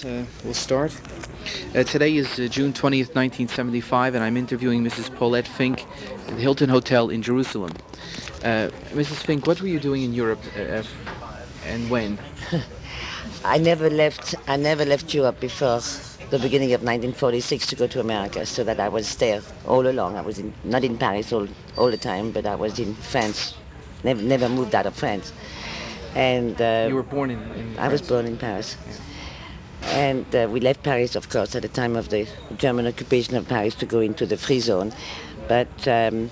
We'll start. Today is June 20th, 1975, and I'm interviewing Mrs. Paulette Fink at the Hilton Hotel in Jerusalem. Mrs. Fink, what were you doing in Europe and when? I never left Europe before the beginning of 1946 to go to America, so that I was there all along. I was not in Paris all the time, but I was in France. Never moved out of France. And you were born in France? I was born in Paris. Yeah. And we left Paris, of course, at the time of the German occupation of Paris to go into the free zone. But in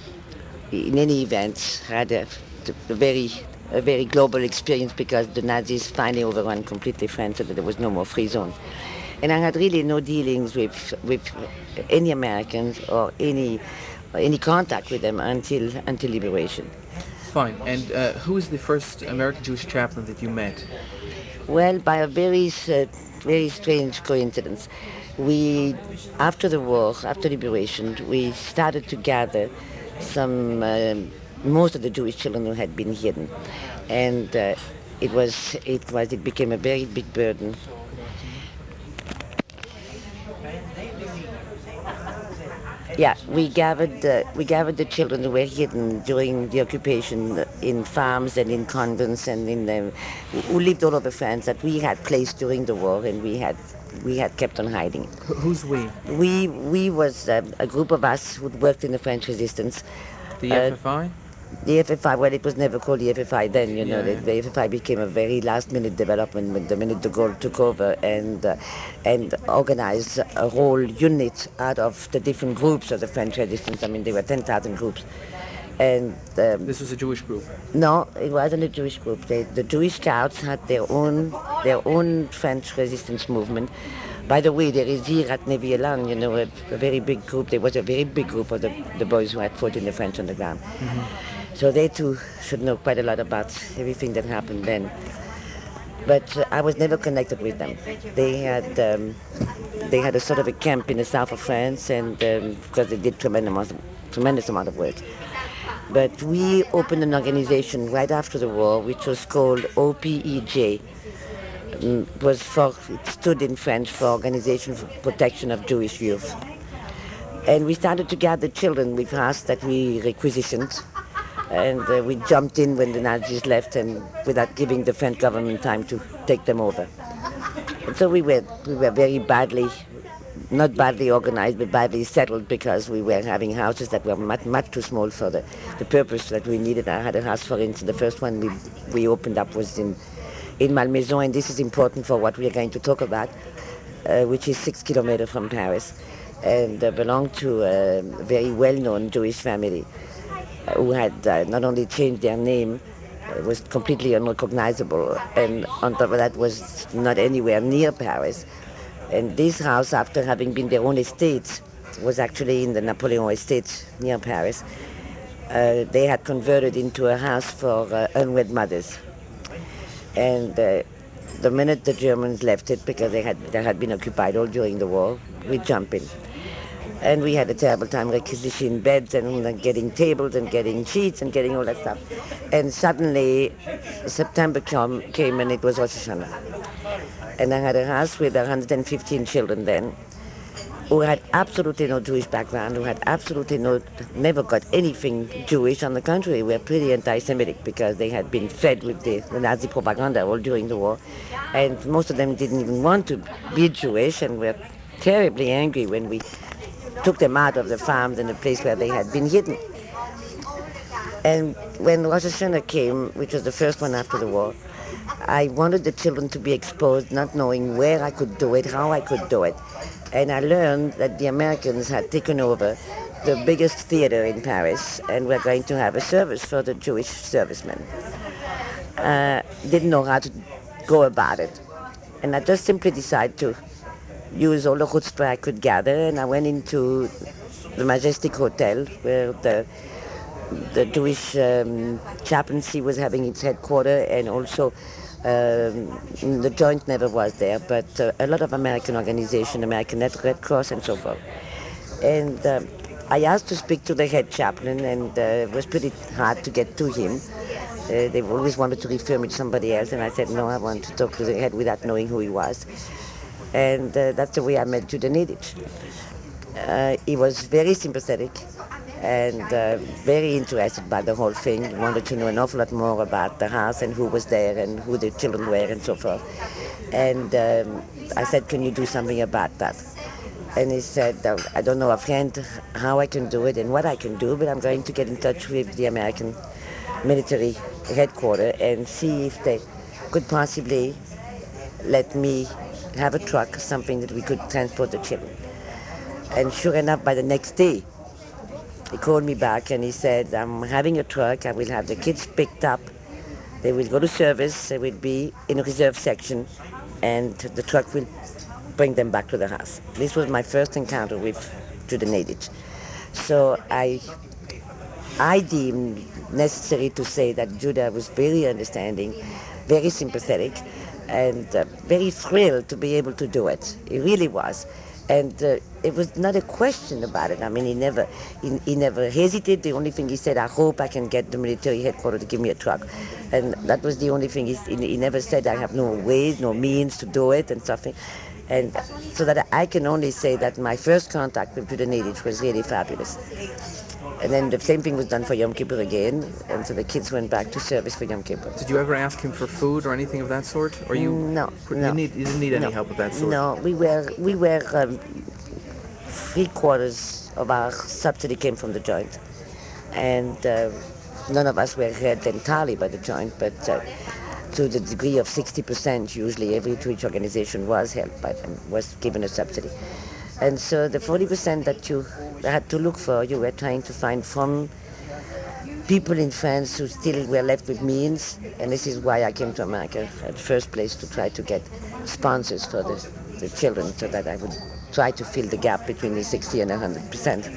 any event, I had a very global experience because the Nazis finally overran completely France so that there was no more free zone. And I had really no dealings with any Americans or any contact with them until liberation. Fine. And who is the first American Jewish chaplain that you met? Well, by a very strange coincidence. After the war, after liberation, we started to gather most of the Jewish children who had been hidden. And it became a very big burden. Yeah, we gathered the children who were hidden during the occupation in farms and in convents and who lived all over France that we had placed during the war, and we had kept on hiding. Who's we? We was a group of us who worked in the French resistance. The FFI? The FFI, well, it was never called the FFI then, The FFI became a very last-minute development when the minute de Gaulle took over and organized a whole unit out of the different groups of the French resistance. I mean, there were 10,000 groups. And this was a Jewish group? No, it wasn't a Jewish group. The Jewish Scouts had their own French resistance movement. By the way, there is here at Neuville-Land, a very big group. There was a very big group of the boys who had fought in the French underground. Mm-hmm. So they too should know quite a lot about everything that happened then. But I was never connected with them. They had a sort of a camp in the south of France, and because they did tremendous amount of work. But we opened an organization right after the war, which was called OPEJ. It stood in French for Organization for Protection of Jewish Youth. And we started to gather children with us that we requisitioned. And we jumped in when the Nazis left, and without giving the French government time to take them over. And so we were very not badly organized, but badly settled, because we were having houses that were much too small for the purpose that we needed. I had a house, for instance, the first one we opened up was in Malmaison, and this is important for what we are going to talk about, which is 6 kilometers from Paris, and belonged to a very well-known Jewish family who had not only changed their name, was completely unrecognizable, and on top of that was not anywhere near Paris. And this house, after having been their own estate, was actually in the Napoleon estate near Paris. They had converted into a house for unwed mothers. And the minute the Germans left it, because they had been occupied all during the war, we jumped in. And we had a terrible time requisitioning beds and getting tables and getting sheets and getting all that stuff. And suddenly September came and it was Rosh Hashanah. And I had a house with 115 children then, who had absolutely no Jewish background, who had absolutely never got anything Jewish. On the contrary, were pretty anti-Semitic because they had been fed with the Nazi propaganda all during the war. And most of them didn't even want to be Jewish and were terribly angry when we took them out of the farms and the place where they had been hidden. And when Rosh Hashanah came, which was the first one after the war, I wanted the children to be exposed, not knowing where I could do it, how I could do it. And I learned that the Americans had taken over the biggest theater in Paris and were going to have a service for the Jewish servicemen. Didn't know how to go about it. And I just simply decided to use all the chutzpah I could gather, and I went into the Majestic Hotel where the Jewish chaplaincy was having its headquarters, and also the Joint never was there, but a lot of American organizations, American Red Cross and so forth. And I asked to speak to the head chaplain, and it was pretty hard to get to him. They always wanted to refer me to somebody else, and I said, no, I want to talk to the head without knowing who he was. And that's the way I met Judah Nedich. He was very sympathetic and very interested by the whole thing. He wanted to know an awful lot more about the house and who was there and who the children were and so forth. And I said, can you do something about that? And he said, I don't know offhand how I can do it and what I can do, but I'm going to get in touch with the American military headquarters and see if they could possibly let me have a truck, something that we could transport the children. And sure enough, by the next day, he called me back and he said, I'm having a truck, I will have the kids picked up, they will go to service, they will be in a reserve section, and the truck will bring them back to the house. This was my first encounter with Judah Nedich. So I deemed necessary to say that Judah was very understanding, very sympathetic, and very thrilled to be able to do it. He really was. And it was not a question about it. I mean, he never hesitated. The only thing he said, I hope I can get the military headquarters to give me a truck. And that was the only thing. He never said, I have no ways, no means to do it and something. And so that I can only say that my first contact with Judah Nedich was really fabulous. And then the same thing was done for Yom Kippur again, and so the kids went back to service for Yom Kippur. Did you ever ask him for food or anything of that sort? Or you? No. You didn't need any help of that sort. No, we were 3/4 of our subsidy came from the joint, and none of us were held entirely by the joint, but to the degree of 60%, usually every Jewish organization was held by them, was given a subsidy. And so the 40% that you had to look for, you were trying to find from people in France who still were left with means, and this is why I came to America at the first place, to try to get sponsors for the children so that I would try to fill the gap between the 60 and 100%.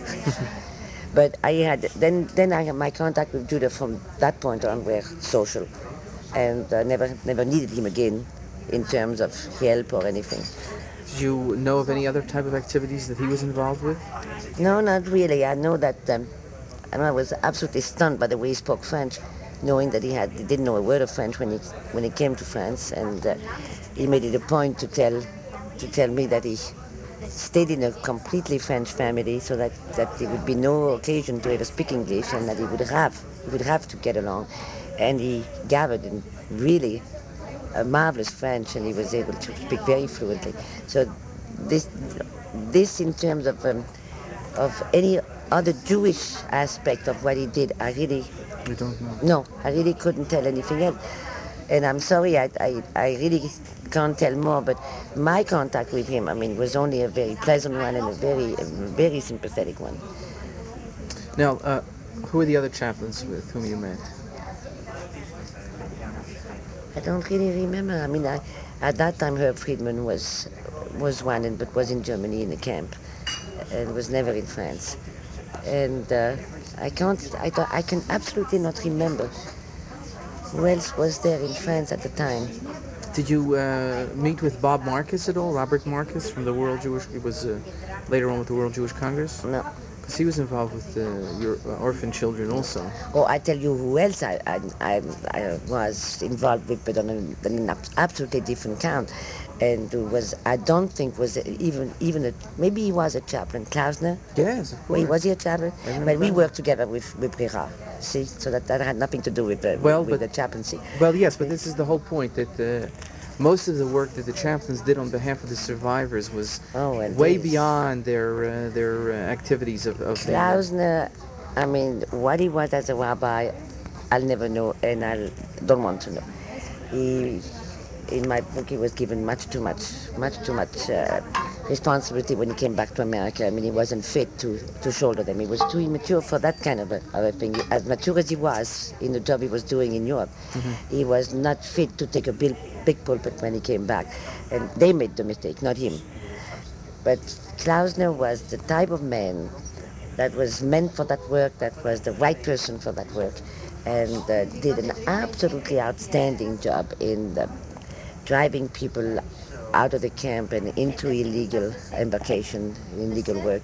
But I had, then I had my contact with Judah from that point on were social, and never needed him again in terms of help or anything. Did you know of any other type of activities that he was involved with? No, not really. I know that I was absolutely stunned by the way he spoke French, knowing that he didn't know a word of French when he came to France, and he made it a point to tell me that he stayed in a completely French family, so that there would be no occasion to ever speak English, and that he would have to get along. And he gathered in really a marvelous French, and he was able to speak very fluently. So this in terms of any other Jewish aspect of what he did, I really... You don't know? No, I really couldn't tell anything else. And I'm sorry, I really can't tell more, but my contact with him, I mean, was only a very pleasant one and a very sympathetic one. Now, who are the other chaplains with whom you met? I don't really remember. I mean, at that time, Herb Friedman was one, but was in Germany in a camp, and was never in France. And I can absolutely not remember who else was there in France at the time. Did you meet with Bob Marcus at all? Robert Marcus from the World Jewish... He was later on with the World Jewish Congress? No. Because he was involved with your orphan children also. Oh, I tell you who else I was involved with, but on an absolutely different count. And who was, I don't think was even maybe he was a chaplain. Klausner? Yes, of course. Was he a chaplain? But we worked together with Brera. See, so that had nothing to do with the chaplaincy. Well, yes, but this is the whole point, that most of the work that the chaplains did on behalf of the survivors was way beyond their activities of Klausner, I mean, what he was as a rabbi, I'll never know, and I don't want to know. In my book, he was given much too much responsibility when he came back to America. I mean, he wasn't fit to shoulder them. He was too immature for that kind of a thing. As mature as he was in the job he was doing in Europe, he was not fit to take a big pulpit when he came back. And they made the mistake, not him. But Klausner was the type of man that was meant for that work, that was the right person for that work, and did an absolutely outstanding job in driving people out of the camp and into illegal embarkation, illegal work.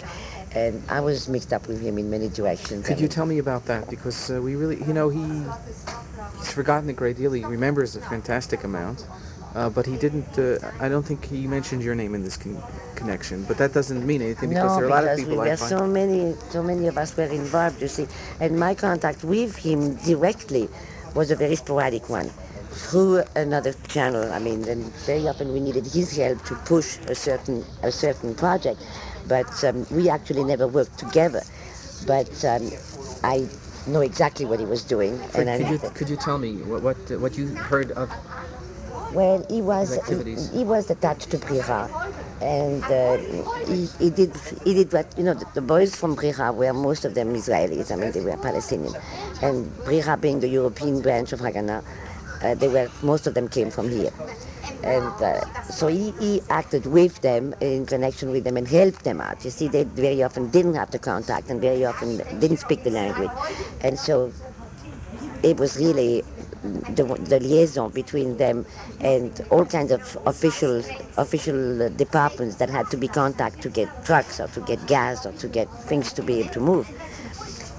And I was mixed up with him in many directions. Could you tell me about that? Because we really, he's forgotten a great deal. He remembers a fantastic amount. but he didn't. I don't think he mentioned your name in this connection. But that doesn't mean anything because No, there are a lot of because people we I were find. so many of us were involved, you see. And my contact with him directly was a very sporadic one through another channel. I mean, then very often we needed his help to push a certain project, but we actually never worked together. But I know exactly what he was doing. But could you tell me what you heard of Well, his activities? he was attached to Brira, and he did what the boys from Brira were most of them Israelis. I mean, they were Palestinian, and Brira being the European branch of Haganah, most of them came from here, and so he acted with them in connection with them and helped them out. You see, they very often didn't have the contact and very often didn't speak the language, and so it was really the liaison between them and all kinds of official departments that had to be contact to get trucks or to get gas or to get things to be able to move.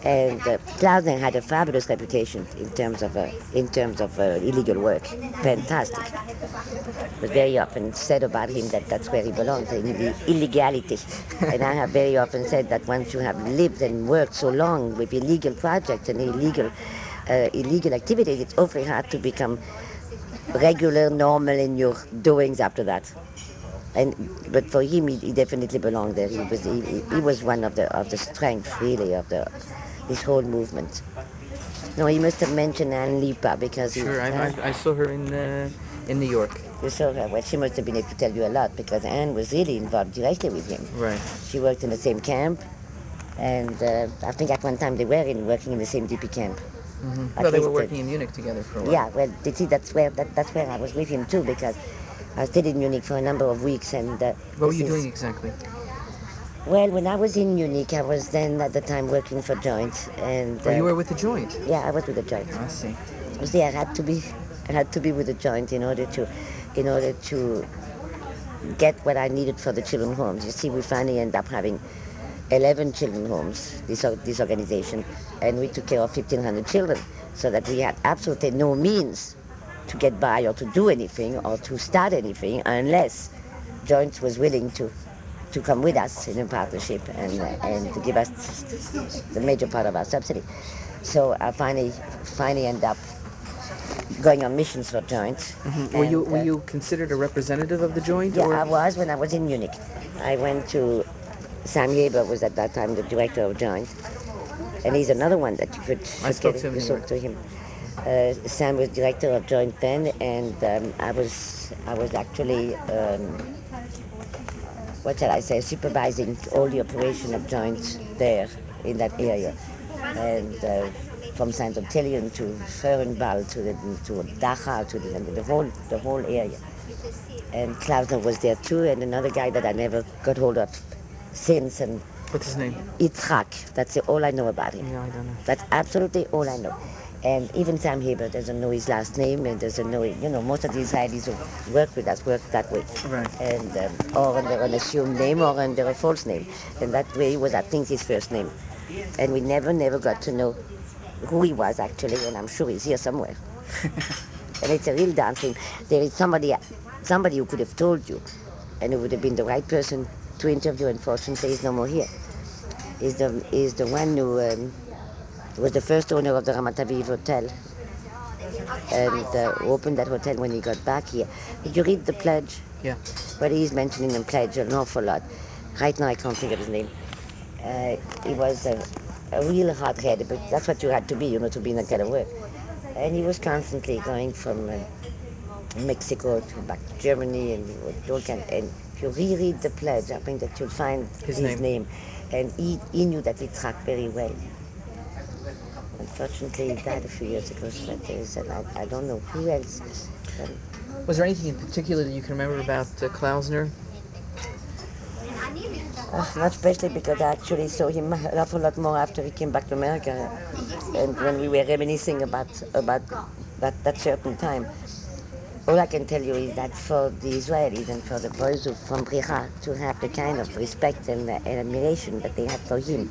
And Klausner had a fabulous reputation in terms of illegal work. Fantastic. But very often said about him that that's where he belongs, in the illegality. And I have very often said that once you have lived and worked so long with illegal projects and illegal activities, it's awfully hard to become regular, normal in your doings after that. But for him, he definitely belonged there. He was one of the strength, really, of this whole movement. No, he must have mentioned Anne Lipa because Sure, I saw her in New York. You saw her. Well, she must have been able to tell you a lot because Anne was really involved directly with him. Right. She worked in the same camp, and I think at one time they were working in the same DP camp. Mm-hmm. Well, they were working in Munich together for a while. Yeah, well, you see, that's where I was with him too, because I stayed in Munich for a number of weeks. And what were you doing exactly? Well, when I was in Munich, I was then at the time working for Joint, and you were with the Joint? Yeah, I was with the Joint. I see. You see, I had to be with the Joint in order to get what I needed for the children's homes. You see, we finally ended up having 11 children's homes, this organization, and we took care of 1,500 children, so that we had absolutely no means to get by or to do anything or to start anything unless Joint was willing to come with us in a partnership and to give us the major part of our subsidy. So I finally ended up going on missions for Joint. Mm-hmm. Were you considered a representative of the Joint? Yeah, or? I was when I was in Munich. I went to Sam Yeber was at that time the director of Joint, and he's another one that you could spoke to him. Sam was director of Joint then, and I was actually what shall I say, supervising all the operation of Joint there in that area, and from Saint Ottilion to Föhrenwald to Dachau to the whole area. And Klausner was there too, and another guy that I never got hold of since. And what's his name? Yitzhak. That's all I know about him. Yeah, I don't know. That's absolutely all I know. And even Sam Heber doesn't know his last name, and doesn't know, most of the Israelis who work with us work that way. Right. And or under an assumed name or under a false name. And that way was, I think, his first name. And we never got to know who he was actually, and I'm sure he's here somewhere. And it's a real darn thing. There is somebody who could have told you, and who would have been the right person to interview. Unfortunately, he's no more here. He's the one who was the first owner of the Ramat Aviv Hotel, and opened that hotel when he got back here. Did you read the pledge? Yeah. But he's mentioning the pledge an awful lot. Right now I can't think of his name. He was a real hard-head, but that's what you had to be, to be in that kind of work. And he was constantly going from Mexico to back to Germany, and if you reread the pledge, I think that you'll find his name. And he knew that Yitzhak very well. Unfortunately, he died a few years ago, so I don't know who else. Was there anything in particular that you can remember about Klausner? Not especially, because I actually saw him an awful lot more after he came back to America, and when we were reminiscing about that certain time. All I can tell you is that for the Israelis and for the boys from Bricha to have the kind of respect and admiration that they had for him,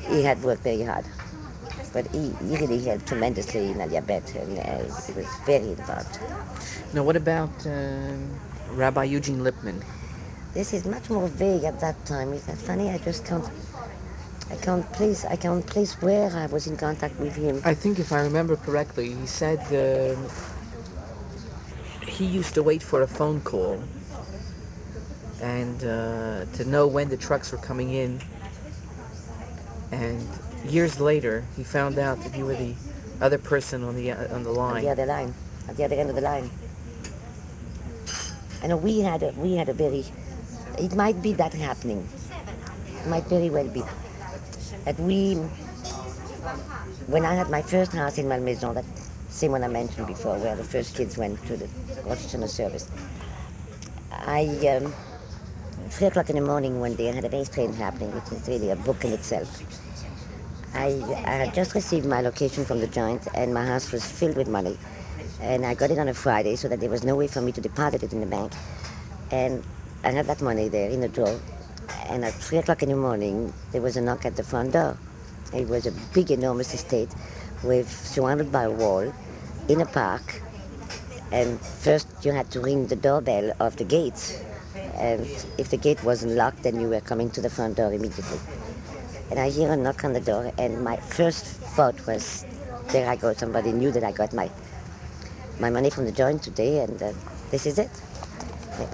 he had worked very hard. but he really helped tremendously in Aliyabet, and he was very involved. Now, what about Rabbi Eugene Lipman? This is much more vague at that time. Is that funny? I can't place where I was in contact with him. I think if I remember correctly, he said he used to wait for a phone call and to know when the trucks were coming in. And years later, he found out that you were the other person on the line. On the other line, at the other end of the line. And we had a very. It might be that happening. It might very well be that when I had my first house in Malmaison, that same one I mentioned before, where the first kids went to the Rosh service, 3 o'clock in the morning one day, I had a very strange happening, which is really a book in itself. I had just received my location from the joint, and my house was filled with money. And I got it on a Friday, so that there was no way for me to deposit it in the bank. And I had that money there in the drawer. And at 3 o'clock in the morning, there was a knock at the front door. It was a big, enormous estate surrounded by a wall in a park. And first you had to ring the doorbell of the gate. And if the gate wasn't locked, then you were coming to the front door immediately. And I hear a knock on the door, and my first thought was, there I go, somebody knew that I got my money from the joint today, and this is it.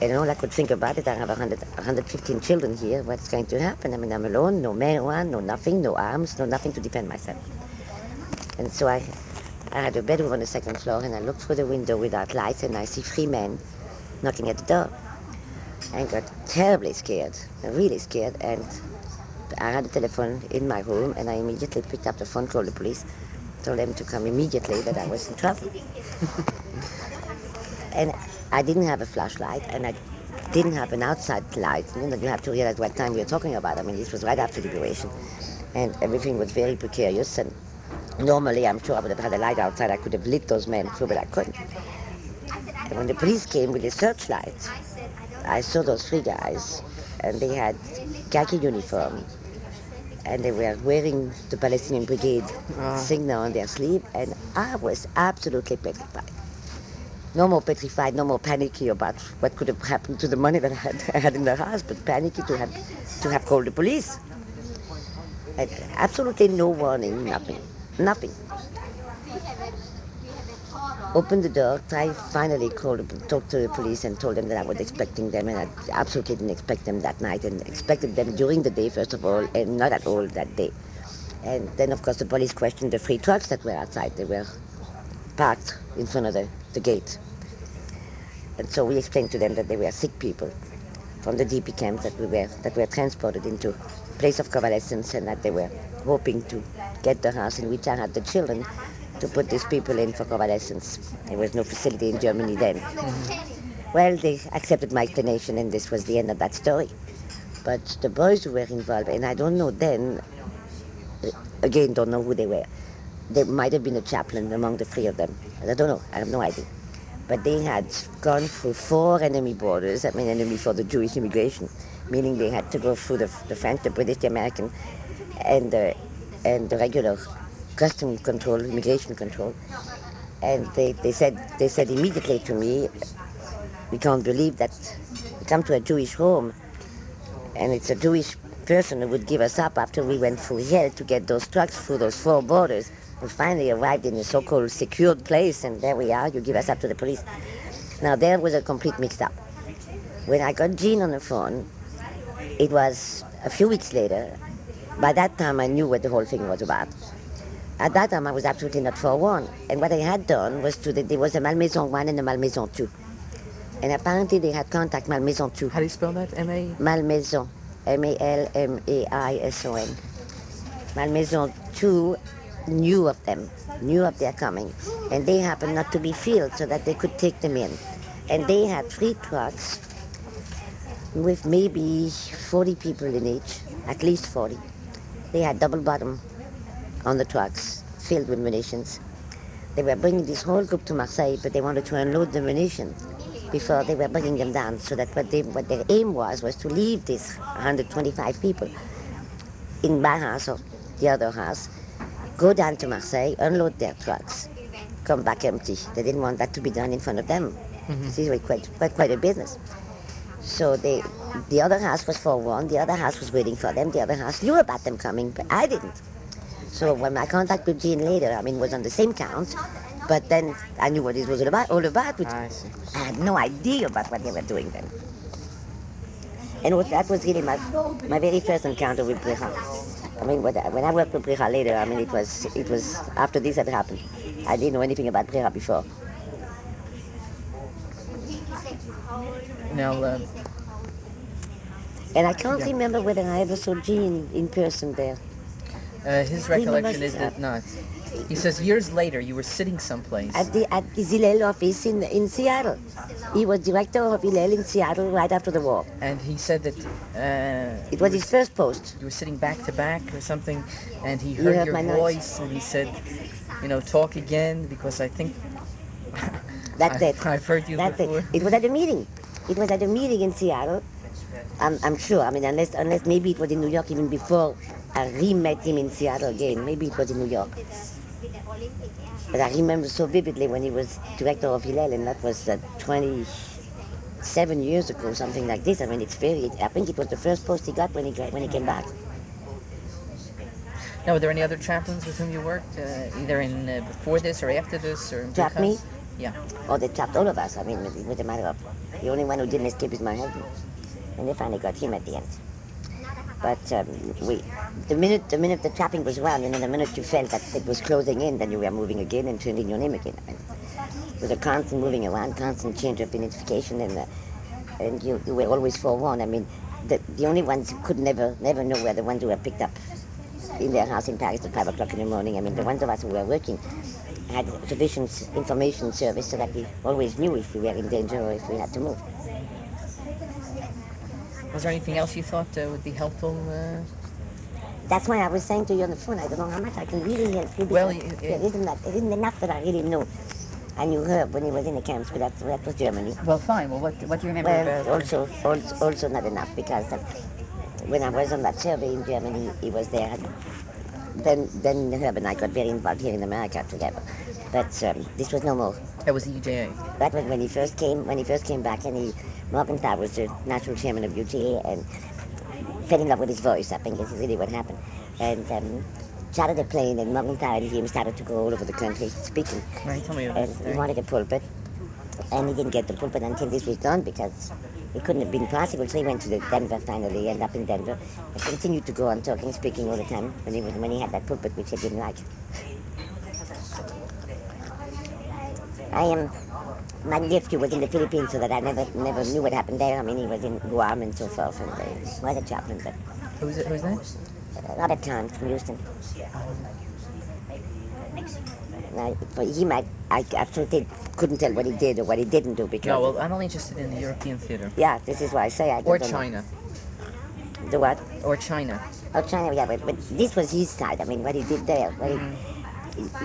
And all I could think about it, I have 115 children here, what's going to happen? I mean, I'm alone, no marijuana, no nothing, no arms, no nothing to defend myself. And so I had a bedroom on the second floor, and I looked through the window without lights, and I see 3 men knocking at the door. I got terribly scared, really scared, and I had a telephone in my room, and I immediately picked up the phone, called the police, told them to come immediately, that I was in trouble. And I didn't have a flashlight, and I didn't have an outside light. You have to realize what time we are talking about. I mean, this was right after liberation, and everything was very precarious, and normally I'm sure I would have had a light outside. I could have lit those men through, but I couldn't. And when the police came with the searchlight, I saw those 3 guys, and they had khaki uniform, and they were wearing the Palestinian Brigade signal on their sleeve, and I was absolutely petrified. No more petrified, no more panicky about what could have happened to the money that I had in the house, but panicky to have called the police. And absolutely no warning, nothing. Opened the door, finally talked to the police and told them that I was expecting them, and I absolutely didn't expect them that night, and expected them during the day, first of all, and not at all that day. And then, of course, the police questioned the 3 trucks that were outside. They were parked in front of the gate. And so we explained to them that they were sick people from the DP camps that were transported into place of convalescence, and that they were hoping to get the house in which I had the children to put these people in for convalescence. There was no facility in Germany then. Mm-hmm. Well, they accepted my explanation, and this was the end of that story. But the boys who were involved, and I don't know then, again, don't know who they were. There might have been a chaplain among the 3 of them. I don't know, I have no idea. But they had gone through 4 enemy borders, enemy for the Jewish immigration, meaning they had to go through the French, the British, the American, and the regular custom control, immigration control. And they said immediately to me, we can't believe that we come to a Jewish home, and it's a Jewish person who would give us up after we went through hell to get those trucks through those 4 borders. We finally arrived in a so-called secured place, and there we are, you give us up to the police. Now there was a complete mix-up. When I got Jean on the phone, it was a few weeks later. By that time I knew what the whole thing was about. At that time I was absolutely not forewarned, and what I had done was there was a Malmaison 1 and a Malmaison 2. And apparently they had contact Malmaison 2. How do you spell that? M-A? Malmaison. M-A-L-M-A-I-S-O-N. Malmaison 2 knew of their coming, and they happened not to be filled so that they could take them in. And they had 3 trucks with maybe 40 people in each, at least 40. They had double bottom on the trucks, filled with munitions. They were bringing this whole group to Marseille, but they wanted to unload the munitions before they were bringing them down, so that what their aim was to leave these 125 people in my house or the other house, go down to Marseille, unload their trucks, come back empty. They didn't want that to be done in front of them. This is quite a business. So the other house was forewarned, the other house was waiting for them, the other house knew about them coming, but I didn't. So when my contact with Jean later, was on the same count, but then I knew what it was all about, which I see. I had no idea about what they were doing then. And that was really my very first encounter with Brecha. When I worked with Brecha later, it was after this had happened. I didn't know anything about Brecha before. Now, And I can't remember whether I ever saw Jean in person there. his recollection is that not. He says years later you were sitting someplace. At the Hillel office in Seattle. He was director of Hillel in Seattle right after the war. And he said that It was his first post. you were sitting back to back or something, and he You heard heard your my noise. voice, and he said, talk again, because I think That's it. I've heard you That's before. it. It was at a meeting. It was at a meeting in Seattle. I'm sure. Unless maybe it was in New York even before I re-met him in Seattle again. Maybe it was in New York. But I remember so vividly when he was director of Hillel, and that was 27 years ago, something like this. I think it was the first post he got when he came back. Now, were there any other chaplains with whom you worked, either in before this or after this, or in Trapped Brecha? me? Yeah. Or they trapped all of us. It was a matter of the only one who didn't escape is my husband, and they finally got him at the end. But the minute the trapping was around, and then the minute you felt that it was closing in, then you were moving again and turning your name again. It was a constant moving around, constant change of identification, and you were always forewarned. The only ones who could never know were the ones who were picked up in their house in Paris at 5 o'clock in the morning. The ones of us who were working had sufficient information service so that we always knew if we were in danger or if we had to move. Was there anything else you thought would be helpful? That's why I was saying to you on the phone, I don't know how much I can really help you. Well, there isn't enough that I really know. I knew Herb when he was in the camps, but that was Germany. Well, fine. Well, what do you remember Well, about? also not enough, because when I was on that survey in Germany, he was there. Then Herb and I got very involved here in America together. But this was no more. That was the EJA. That was when he first came back, and Morgenthau was the national chairman of UTA, and fell in love with his voice. I think this is really what happened. And chartered a plane, and Morgenthau and him started to go all over the country speaking. Right, tell me about And he wanted a pulpit, and he didn't get the pulpit until this was done, because it couldn't have been possible. So he went to Denver finally, ended up in Denver, and continued to go on talking, speaking all the time when he had that pulpit, which he didn't like. My nephew was in the Philippines, so that I never knew what happened there. He was in Guam and so forth, and he was a chaplain, but Who's that? not a town from Houston. For him, I absolutely couldn't tell what he did or what he didn't do, because... No, well, I'm only interested in the European theater. Yeah, this is why I say I don't Or know. China. The what? Or China. Oh, China, yeah, but this was his side. What he did there.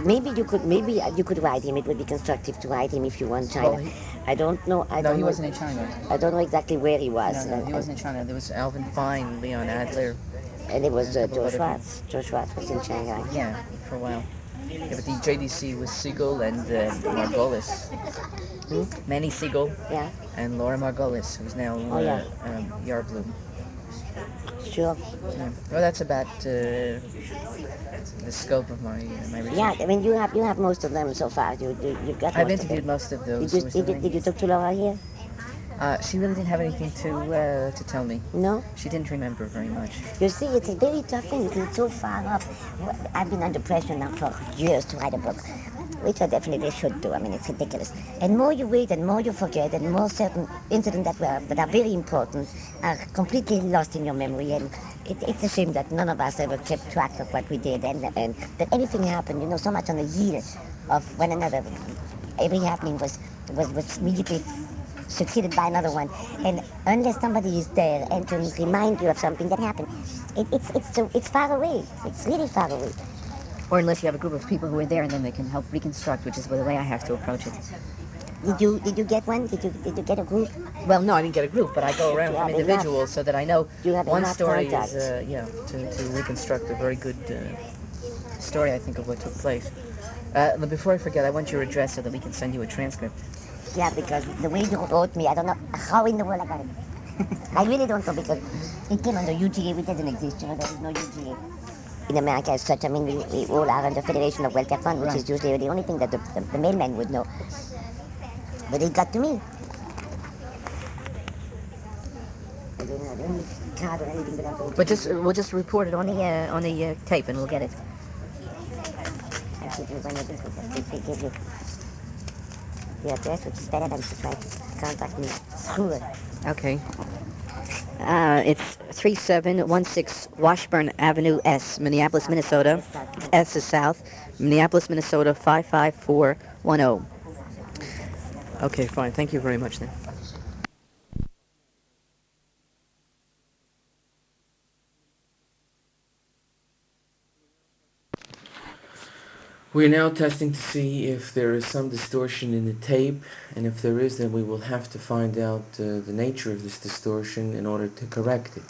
Maybe you could write him. It would be constructive to write him if you want China. Well, I don't know. No, he wasn't in China. I don't know exactly where he was. No, he wasn't in China. There was Alvin Fine, Leon Adler. And it was a couple Joe other Schwartz. Joe Schwartz was in Shanghai. Yeah, for a while. Yeah, but the JDC was Siegel and Margolis. Manny Siegel Yeah, and Laura Margolis, who's now Yarbloom. sure. Yeah. Well, that's about the scope of my research. Yeah, you have most of them so far. You've got. I've most of interviewed them. most of those. Did you talk to Laura here? She really didn't have anything to tell me. No. She didn't remember very much. You see, it's a very tough thing. It's so far off. I've been under pressure now for years to write a book, which I definitely should do. It's ridiculous. And more you wait, and more you forget, and more certain incidents that are very important are completely lost in your memory. And it's a shame that none of us ever kept track of what we did, and that anything happened, so much on the heels of one another. Every happening was immediately succeeded by another one, and unless somebody is there and can remind you of something that happened, it's far away. It's really far away. Or unless you have a group of people who are there and then they can help reconstruct, which is the way I have to approach it. Did you get one? Did you get a group? Well, no, I didn't get a group, but I go around from individuals so that I know You have one enough story contacts. is to reconstruct a very good story, I think, of what took place. But before I forget, I want your address so that we can send you a transcript. Yeah, because the way you wrote me, I don't know how in the world I got it. I really don't know, because it came under UGA, which doesn't exist, you know, there is no UGA. In America as such, I mean, we all are under Federation of Welfare Fund, which is usually the only thing that the mailman would know. But it got to me. I don't have any card or anything that I told But we'll just report it on the tape, and we'll get it. I'll give you one of these, they give you the address, which is better than to try to contact me through it. Okay. It's 3716 Washburn Avenue S, Minneapolis, Minnesota. S is south. Minneapolis, Minnesota 55410. Okay, fine. Thank you very much then. We're now testing to see if there is some distortion in the tape, and if there is, then we will have to find out the nature of this distortion in order to correct it.